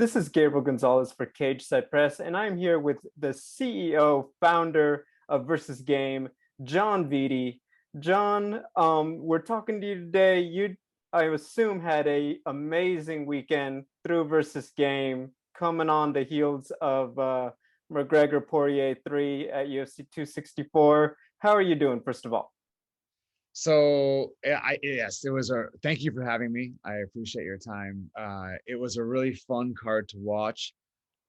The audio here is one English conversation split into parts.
This is Gabriel Gonzalez for Cage Side Press, and I'm here with the CEO, founder of VersusGame, John Vitti. John, we're talking to you today. You, I assume, had a amazing weekend through VersusGame, coming on the heels of McGregor Poirier 3 at UFC 264. How are you doing, first of all? So yes, it was thank you for having me. I appreciate your time. It was a really fun card to watch.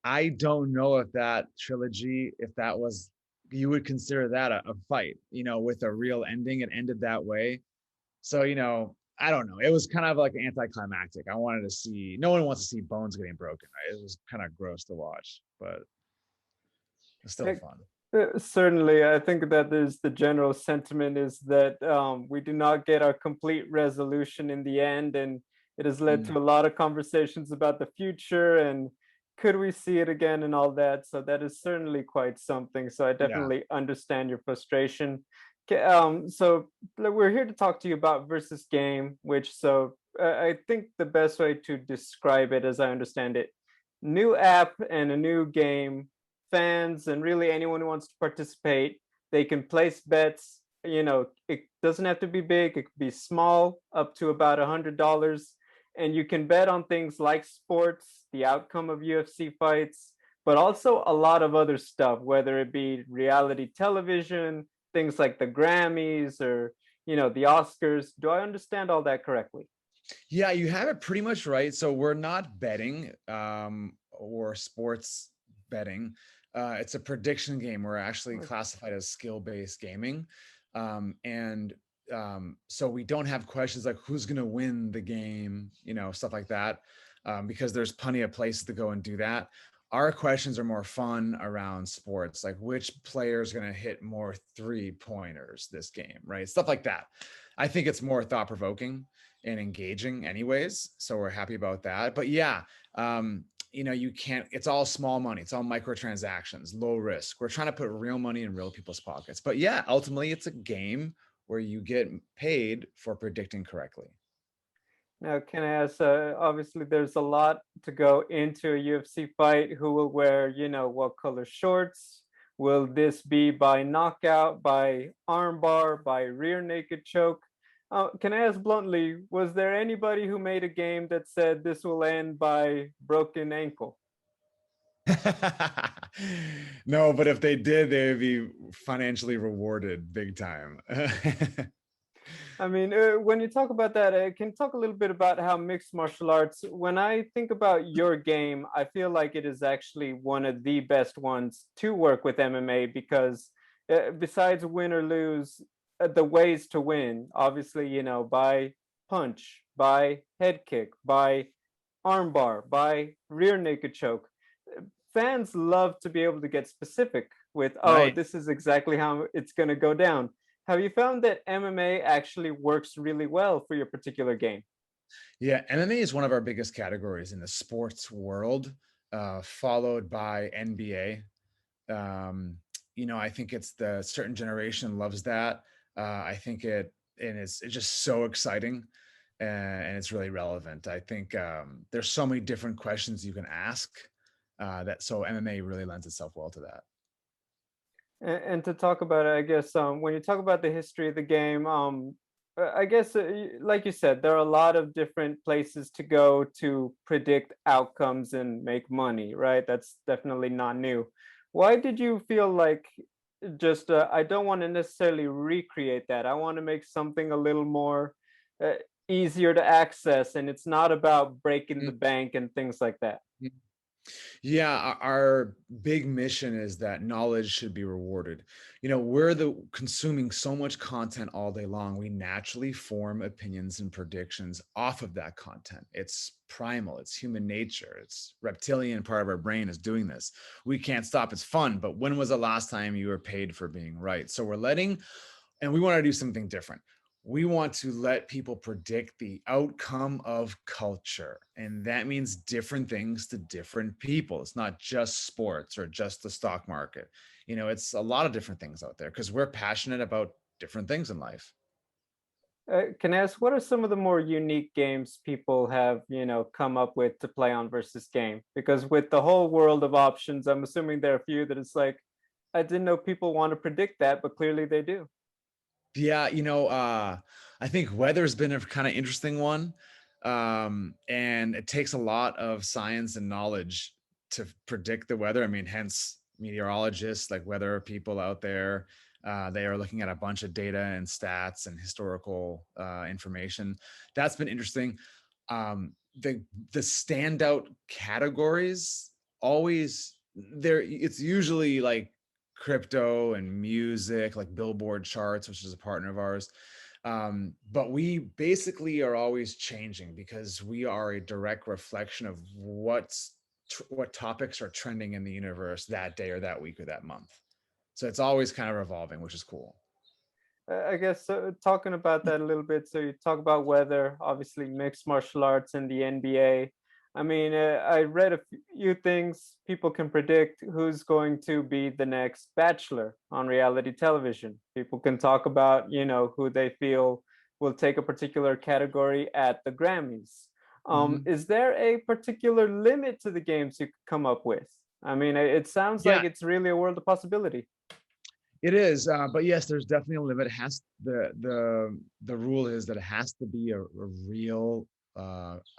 I don't know if that trilogy, if that was, you would consider that a fight, with a real ending. It ended that way. So, I don't know. It was kind of like anticlimactic. I wanted to see, no one wants to see bones getting broken, right? It was kind of gross to watch, but it's still fun. Certainly, I think that there's the general sentiment is that we do not get our complete resolution in the end, and it has led Mm, to a lot of conversations about the future and could we see it again and all that. So that is certainly quite something. So I yeah. definitely understand your frustration. So we're here to talk to you about Versus Game, which I think the best way to describe it, as I understand it, new app and a new game, fans and really anyone who wants to participate, they can place bets. It doesn't have to be big, it could be small, up to about $100. And you can bet on things like sports, the outcome of UFC fights, but also a lot of other stuff, whether it be reality television, things like the Grammys or, the Oscars. Do I understand all that correctly? Yeah, you have it pretty much right. So we're not betting or sports betting. It's a prediction game. We're actually classified as skill-based gaming. And so we don't have questions like who's going to win the game, stuff like that, because there's plenty of places to go and do that. Our questions are more fun around sports, like which player is going to hit more three-pointers this game, right? Stuff like that. I think it's more thought-provoking and engaging anyways. So we're happy about that. But yeah, you can't, it's all small money. It's all microtransactions, low risk. We're trying to put real money in real people's pockets. But yeah, ultimately it's a game where you get paid for predicting correctly. Now, can I ask? Obviously, there's a lot to go into a UFC fight. Who will wear, what color shorts? Will this be by knockout, by armbar, by rear naked choke? Can I ask bluntly, was there anybody who made a game that said this will end by broken ankle? No, but if they did, they would be financially rewarded big time. I mean, when you talk about that, can you talk a little bit about how mixed martial arts, when I think about your game, I feel like it is actually one of the best ones to work with MMA because besides win or lose, the ways to win, obviously, by punch, by head kick, by armbar, by rear naked choke. Fans love to be able to get specific with, oh, Right. this is exactly how it's going to go down. Have you found that MMA actually works really well for your particular game? Yeah, MMA is one of our biggest categories in the sports world, followed by NBA. I think it's the certain generation loves that. I think it's just so exciting, and it's really relevant. I think there's so many different questions you can ask, that so MMA really lends itself well to that. And to talk about it, I guess when you talk about the history of the game, I guess, like you said, there are a lot of different places to go to predict outcomes and make money, right? That's definitely not new. Why did you feel like just, I don't want to necessarily recreate that. I want to make something a little more uh, easier to access, and it's not about breaking the bank and things like that. Mhm. Yeah, our big mission is that knowledge should be rewarded. We're the consuming so much content all day long. We naturally form opinions and predictions off of that content. It's primal, it's human nature, it's reptilian part of our brain is doing this. We can't stop. It's fun, but when was the last time you were paid for being right? So and we want to do something different. We want to let people predict the outcome of culture. And that means different things to different people. It's not just sports or just the stock market. It's a lot of different things out there because we're passionate about different things in life. Can I ask, what are some of the more unique games people have, come up with to play on versus game? Because with the whole world of options, I'm assuming there are a few that it's like, I didn't know people want to predict that, but clearly they do. Yeah, I think weather's been a kind of interesting one. And it takes a lot of science and knowledge to predict the weather. I mean, hence meteorologists, like weather people out there, they are looking at a bunch of data and stats and historical information. That's been interesting. The standout categories always there. It's usually like crypto and music, like Billboard charts, which is a partner of ours. But we basically are always changing because we are a direct reflection of what topics are trending in the universe that day or that week or that month. So it's always kind of revolving, which is cool. I guess talking about that a little bit. So you talk about weather, obviously mixed martial arts and the NBA. I mean, I read a few things. People can predict who's going to be the next Bachelor on reality television. People can talk about, who they feel will take a particular category at the Grammys. Mhm. Is there a particular limit to the games you could come up with? I mean, it sounds like Yeah, it's really a world of possibility. it is, but yes, there's definitely a limit. It has the rule is that it has to be a real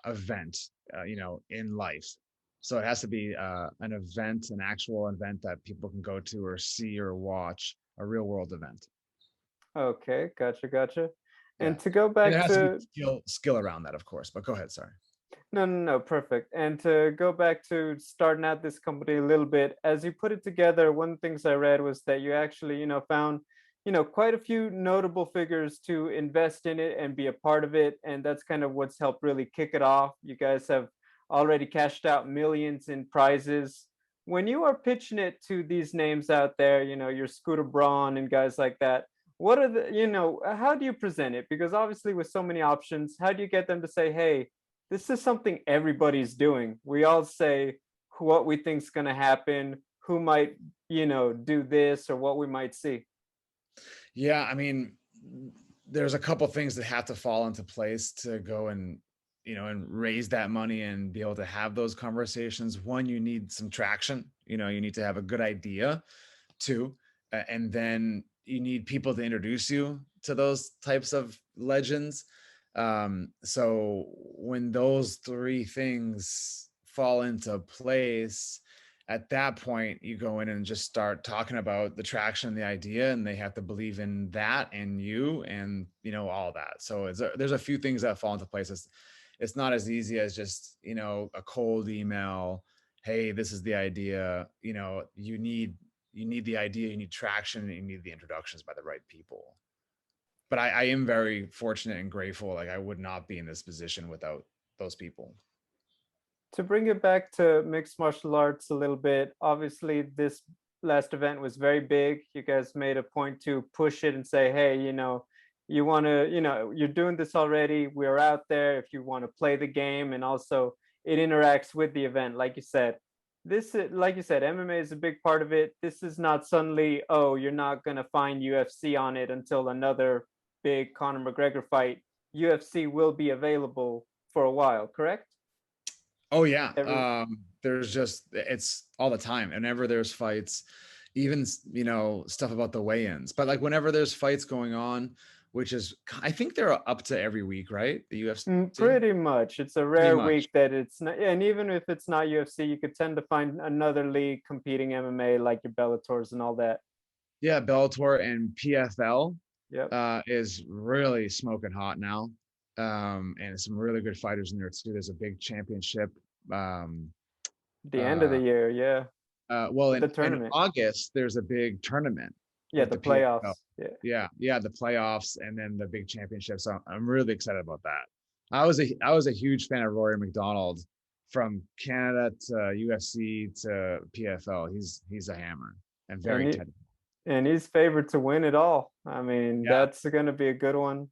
event, in life. So it has to be an event, an actual event that people can go to or see or watch, a real world event. Okay, gotcha, gotcha. Yeah, And to go and there back has to be to skill around that, of course. But go ahead, sorry. no, no, no, perfect. And to go back to starting out this company a little bit, as you put it together, one of the things I read was that you actually, found, quite a few notable figures to invest in it and be a part of it. And that's kind of what's helped really kick it off. You guys have already cashed out millions in prizes. When you are pitching it to these names out there, your Scooter Braun and guys like that, what are the, how do you present it? Because obviously, with so many options, how do you get them to say, hey, this is something everybody's doing. We all say what we think's going to happen, who might, do this or what we might see. Yeah, I mean, there's a couple things that have to fall into place to go and and raise that money and be able to have those conversations. One, you need some traction. You need to have a good idea. Two, and then you need people to introduce you to those types of legends. So when those three things fall into place, at that point you go in and just start talking about the traction, the idea, and they have to believe in that and you and all that. So there's a few things that fall into place. It's not as easy as just a cold email. Hey, this is the idea. You need the idea, you need traction, and you need the introductions by the right people. But I am very fortunate and grateful. Like I would not be in this position without those people. To bring it back to mixed martial arts a little bit, obviously, this last event was very big. You guys made a point to push it and say, hey, you want to, you're doing this already. We're out there if you want to play the game. And also, it interacts with the event. Like you said, like you said, MMA is a big part of it. This is not suddenly, oh, you're not going to find UFC on it until another big Conor McGregor fight. UFC will be available for a while, correct? Oh yeah. Every There's just it's all the time. Whenever there's fights, even stuff about the weigh-ins. But like whenever there's fights going on, which is I think they're up to every week, right? The UFC? Pretty much. It's a Pretty rare much. week that it's not, and even if it's not UFC, you could tend to find another league competing MMA like your Bellators and all that. Yeah, Bellator and PFL Yep. is really smoking hot now. And some really good fighters in there too. There's a big championship. Um, The end of the uh, year, yeah. well, The in tournament. August, there's a big tournament Yeah, with the the PFL. playoffs. Yeah. Yeah, the playoffs and then the big championship. So I'm really excited about that. I was a huge fan of Rory McDonald from Canada to UFC to PFL. He's a hammer and And very technical. he's favored to win it all. I mean, Yeah, that's going to be a good one.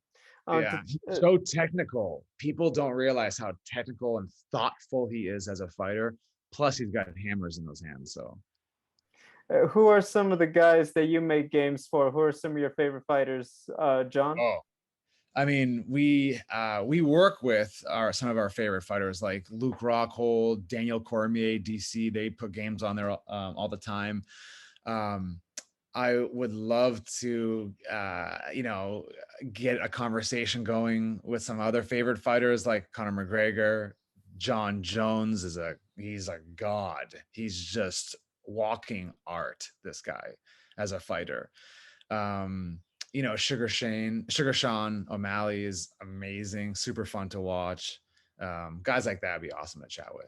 yeah. He's so technical. People don't realize how technical and thoughtful he is as a fighter. Plus, he's got hammers in those hands. So who are some of the guys that you make games for? Who are some of your favorite fighters, John? oh, I mean, we work with some of our favorite fighters like Luke Rockhold, Daniel Cormier, DC. They put games on there all the time. Um, I would love to, get a conversation going with some other favorite fighters like Conor McGregor. John Jones he's a god. He's just walking art. This guy as a fighter. Um, Sugar Sean O'Malley is amazing, super fun to watch. Guys like that would be awesome to chat with.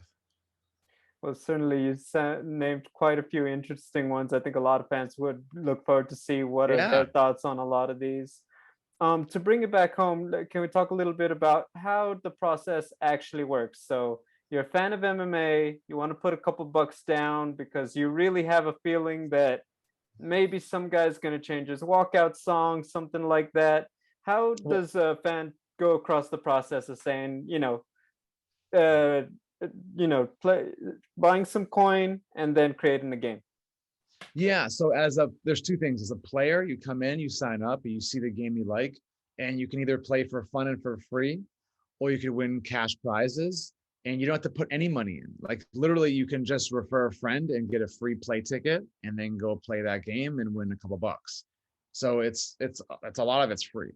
Well, certainly you named quite a few interesting ones. I think a lot of fans would look forward to see what are Yeah. their thoughts on a lot of these. To bring it back home, can we talk a little bit about how the process actually works? So you're a fan of MMA, you want to put a couple bucks down because you really have a feeling that maybe some guy's going to change his walkout song, something like that. How Well, does a fan go across the process of saying, uh, play buying some coin and then creating a game? yeah. So there's two things. As a player, you come in, you sign up, and you see the game you like, and you can either play for fun and for free, or you could win cash prizes, and you don't have to put any money in. Like literally, you can just refer a friend and get a free play ticket, and then go play that game and win a couple bucks. So it's a lot of it's free.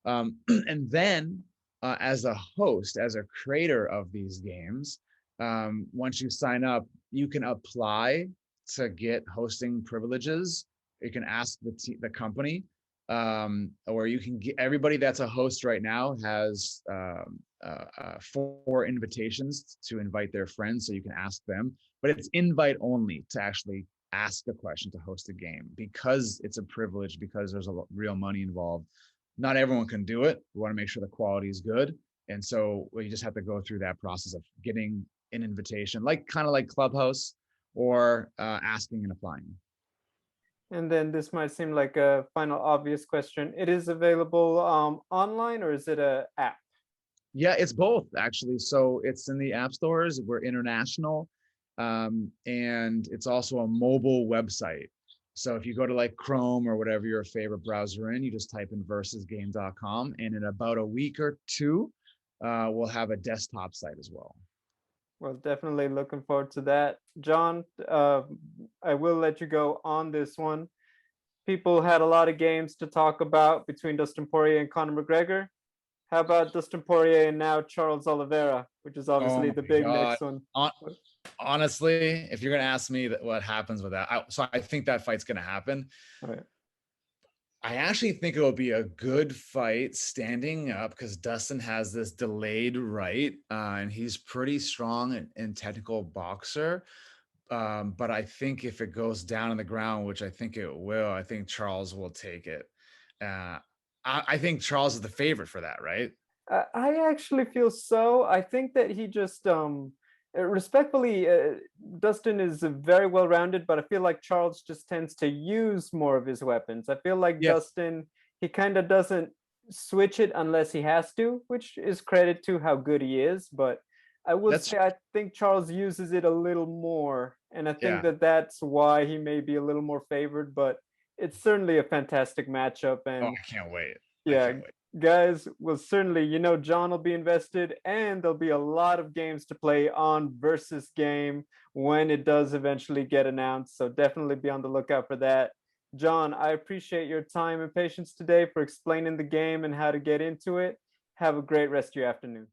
And then, as a host, as a creator of these games, once you sign up, you can apply to get hosting privileges. You can ask the company, or you can get everybody that's a host right now has 4 invitations to invite their friends, so you can ask them. But it's invite only to actually ask a question to host a game, because it's a privilege, because there's real money involved. Not everyone can do it. We want to make sure the quality is good. And so we just have to go through that process of getting an invitation, like kind of like Clubhouse, or asking and applying. And then this might seem like a final obvious question. It is available online, or is it a app? Yeah, it's both actually. So it's in the app stores. We're international. And it's also a mobile website. So if you go to like Chrome or whatever your favorite browser in, you just type in versusgame.com, and in about a week or two, we'll have a desktop site as well. Well, definitely looking forward to that. John, I will let you go on this one. People had a lot of games to talk about between Dustin Poirier and Conor McGregor. How about Dustin Poirier and now Charles Oliveira, which is Oh obviously my the big God. next one? Honestly, if you're going to ask me what happens with that, so I think that fight's going to happen. All right. I actually think it'll be a good fight standing up, because Dustin has this delayed right, and he's pretty strong and technical boxer. But I think if it goes down on the ground, which I think it will, I think Charles will take it. Uh, I think Charles is the favorite for that, right? I actually feel so. I think that he just respectfully, Dustin is very well rounded, but I feel like Charles just tends to use more of his weapons. I feel like Yes, Dustin, he kind of doesn't switch it unless he has to, which is credit to how good he is. But I would that's say I think Charles uses it a little more, and I think yeah. that that's why he may be a little more favored. But it's certainly a fantastic matchup, Oh, and I can't wait. I yeah, can't wait. guys, will certainly, John will be invested, and there'll be a lot of games to play on Versus Game when it does eventually get announced. So definitely be on the lookout for that. John, I appreciate your time and patience today for explaining the game and how to get into it. Have a great rest of your afternoon.